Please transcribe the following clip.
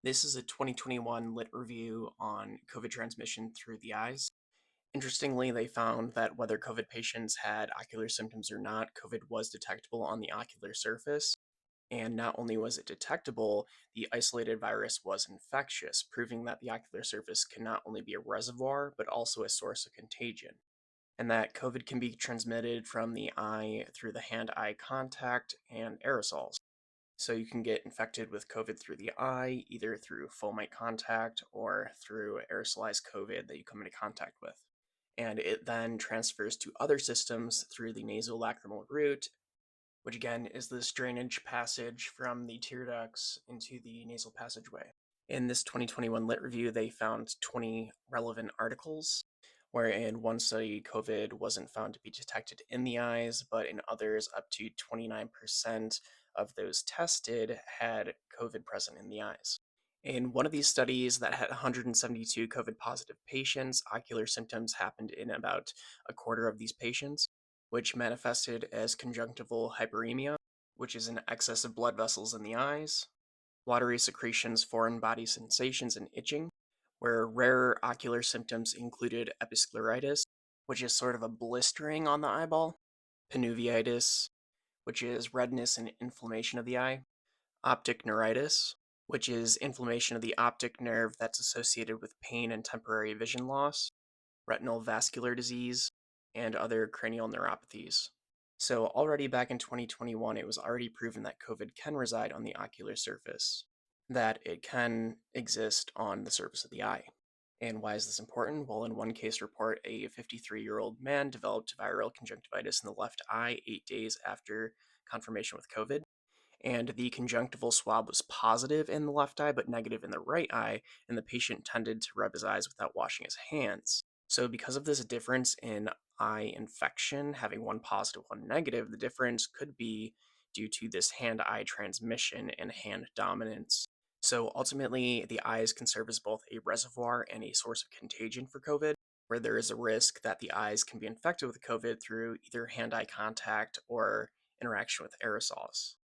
This is a 2021 lit review on COVID transmission through the eyes. Interestingly, they found that whether COVID patients had ocular symptoms or not, COVID was detectable on the ocular surface. And not only was it detectable, the isolated virus was infectious, proving that the ocular surface can not only be a reservoir, but also a source of contagion. And that COVID can be transmitted from the eye through the hand eye contact and aerosols. So you can get infected with COVID through the eye, either through fomite contact or through aerosolized COVID that you come into contact with. And it then transfers to other systems through the nasolacrimal route, which again is this drainage passage from the tear ducts into the nasal passageway. In this 2021 Lit Review, they found 20 relevant articles, where in one study, COVID wasn't found to be detected in the eyes, but in others, up to 29% of those tested had COVID present in the eyes. In one of these studies that had 172 COVID positive patients, ocular symptoms happened in about a quarter of these patients, which manifested as conjunctival hyperemia, which is an excess of blood vessels in the eyes, watery secretions, foreign body sensations, and itching, where rarer ocular symptoms included episcleritis, which is sort of a blistering on the eyeball, panuveitis, which is redness and inflammation of the eye, optic neuritis, which is inflammation of the optic nerve that's associated with pain and temporary vision loss, retinal vascular disease, and other cranial neuropathies. So, already back in 2021, it was already proven that COVID can reside on the ocular surface, that it can exist on the surface of the eye. And why is this important? Well, in one case report, a 53-year-old man developed viral conjunctivitis in the left eye 8 days after confirmation with COVID, and the conjunctival swab was positive in the left eye but negative in the right eye, and the patient tended to rub his eyes without washing his hands. So, because of this difference in eye infection, having one positive, one negative, the difference could be due to this hand eye transmission and hand dominance. So, ultimately, the eyes can serve as both a reservoir and a source of contagion for COVID, where there is a risk that the eyes can be infected with COVID through either hand eye contact or interaction with aerosols.